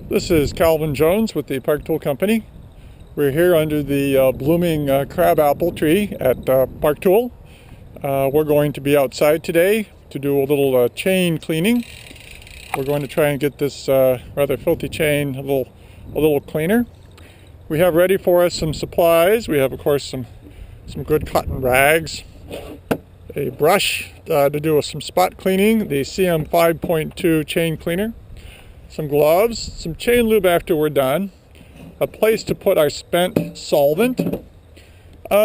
This is Calvin Jones with the Park Tool Company. We're here under the blooming crabapple tree at Park Tool. We're going to be outside today to do a little chain cleaning. We're going to try and get this rather filthy chain a little cleaner. We have ready for us some supplies. We have, of course, some good cotton rags, a brush to do some spot cleaning, the CM-5.2 chain cleaner, some gloves, some chain lube after we're done, a place to put our spent solvent,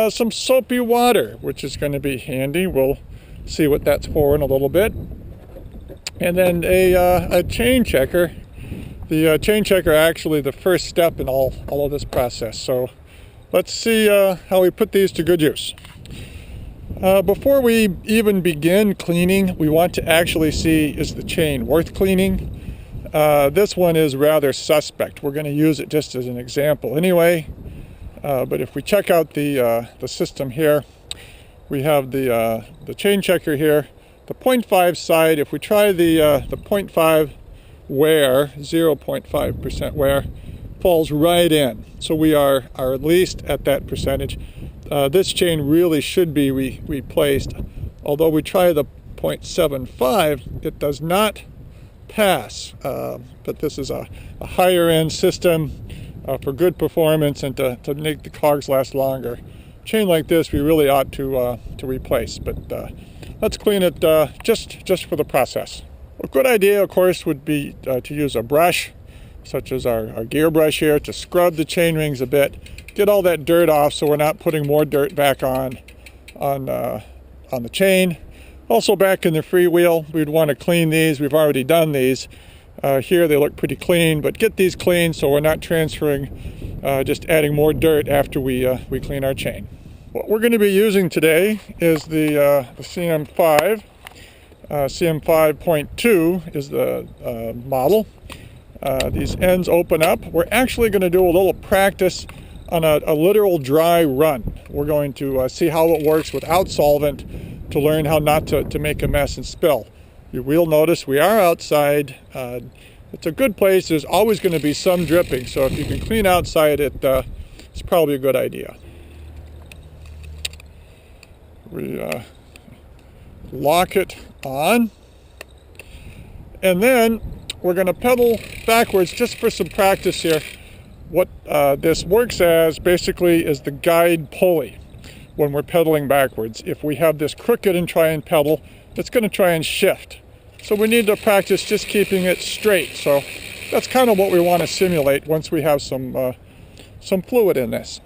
some soapy water, which is going to be handy. We'll see what that's for in a little bit. And then a chain checker. The chain checker actually the first step in all of this process. So let's see how we put these to good use. Before we even begin cleaning, we want to actually see, is the chain worth cleaning? This one is rather suspect. We're going to use it just as an example anyway. But if we check out the system here, we have the chain checker here. The 0.5 side, if we try the 0.5 wear, 0.5% wear, falls right in. So we are at least at that percentage. This chain really should be replaced. Although we try the 0.75, it does not pass. But this is a higher end system for good performance and to make the cogs last longer. Chain like this we really ought to replace, but let's clean it just for the process. A good idea, of course, would be to use a brush, such as our gear brush here, to scrub the chain rings a bit, get all that dirt off so we're not putting more dirt back on the chain. Also back in the freewheel, we'd want to clean these. We've already done these. Here they look pretty clean, but get these clean so we're not transferring, just adding more dirt after we clean our chain. What we're going to be using today is the CM5. CM-5.2 is the model. These ends open up. We're actually going to do a little practice on a literal dry run. We're going to see how it works without solvent to learn how not to make a mess and spill. You will notice we are outside. It's a good place. There's always going to be some dripping, so if you can clean outside, it's probably a good idea. We lock it on, and then we're going to pedal backwards just for some practice here. What this works as basically is the guide pulley when we're pedaling backwards. If we have this crooked and try and pedal, it's going to try and shift. So we need to practice just keeping it straight. So that's kind of what we want to simulate once we have some fluid in this.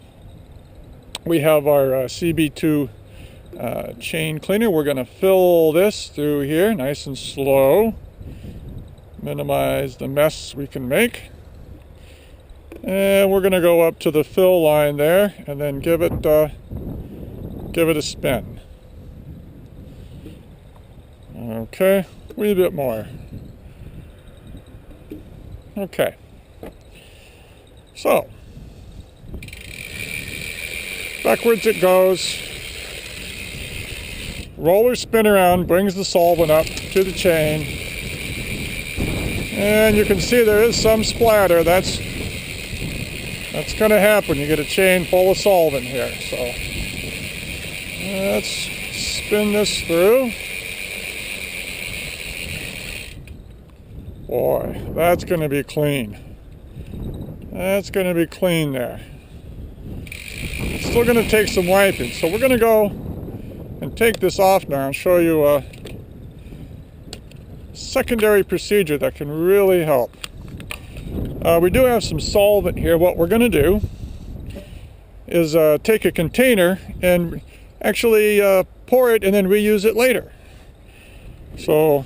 We have our CB2 chain cleaner. We're going to fill this through here nice and slow. Minimize the mess we can make. And we're going to go up to the fill line there and then give it a spin. Okay, a wee bit more. Okay. So, backwards it goes. Roller spin around, brings the solvent up to the chain. And you can see there is some splatter. That's going to happen. You get a chain full of solvent here. So let's spin this through. Boy, that's going to be clean. That's going to be clean there. Still going to take some wiping. So we're going to go and take this off now and show you a secondary procedure that can really help. We do have some solvent here. What we're going to do is take a container and actually pour it and then reuse it later. So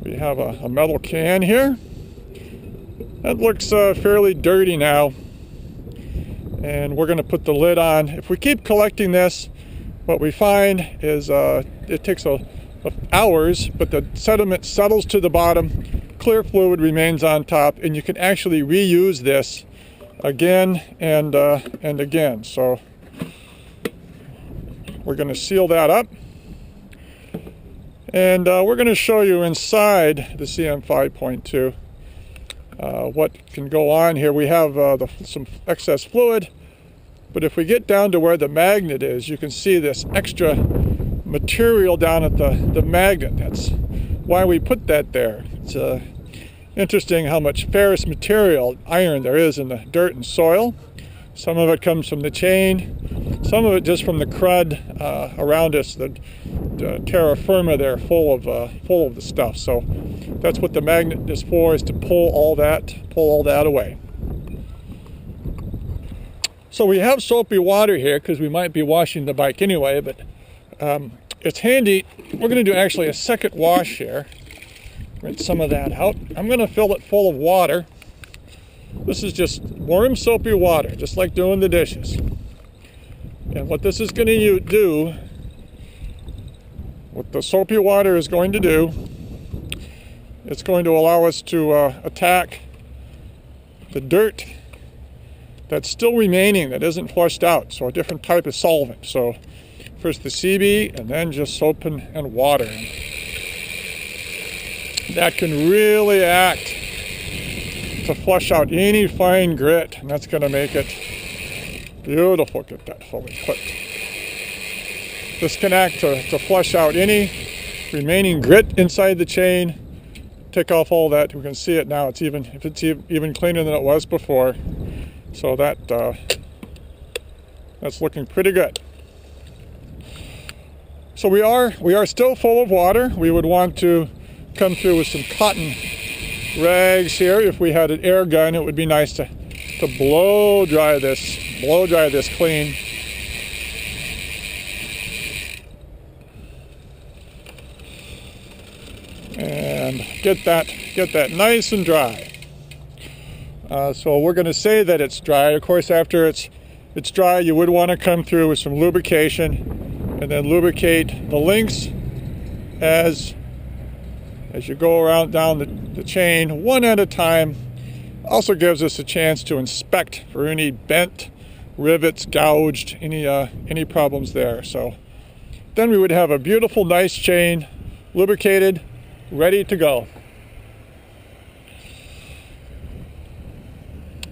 we have a metal can here. That looks fairly dirty now. And we're going to put the lid on. If we keep collecting this, what we find is it takes hours, but the sediment settles to the bottom, clear fluid remains on top, and you can actually reuse this again and again. So we're going to seal that up. And we're going to show you inside the CM-5.2 what can go on here. We have some excess fluid, but if we get down to where the magnet is, you can see this extra material down at the magnet. That's why we put that there. It's interesting how much ferrous material, iron, there is in the dirt and soil. Some of it comes from the chain, some of it just from the crud around us, the terra firma there, full of the stuff. So that's what the magnet is for, is to pull all that away. So we have soapy water here because we might be washing the bike anyway, but it's handy. We're going to do actually a second wash here. Rinse some of that out. I'm going to fill it full of water. This is just warm soapy water, just like doing the dishes. And what this is going to do, what the soapy water is going to do, it's going to allow us to attack the dirt that's still remaining, that isn't flushed out. So a different type of solvent. So first the CB and then just soap and water. That can really act to flush out any fine grit, and that's going to make it beautiful. Get that fully put. This can act to flush out any remaining grit inside the chain. Take off all that. We can see it now. It's even cleaner than it was before. So that's looking pretty good. So we are still full of water. We would want to come through with some cotton rags here. If we had an air gun, it would be nice to blow dry this clean. And get that nice and dry. So we're going to say that it's dry. Of course, after it's dry, you would want to come through with some lubrication and then lubricate the links as you go around down the chain one at a time. Also gives us a chance to inspect for any bent rivets, gouged, any problems there. So then we would have a beautiful, nice chain, lubricated, ready to go.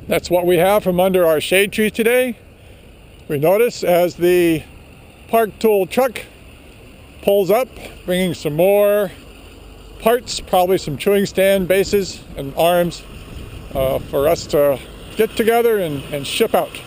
That's what we have from under our shade tree today. We notice as the Park Tool truck pulls up, bringing some more parts, probably some chewing stand bases and arms for us to get together and ship out.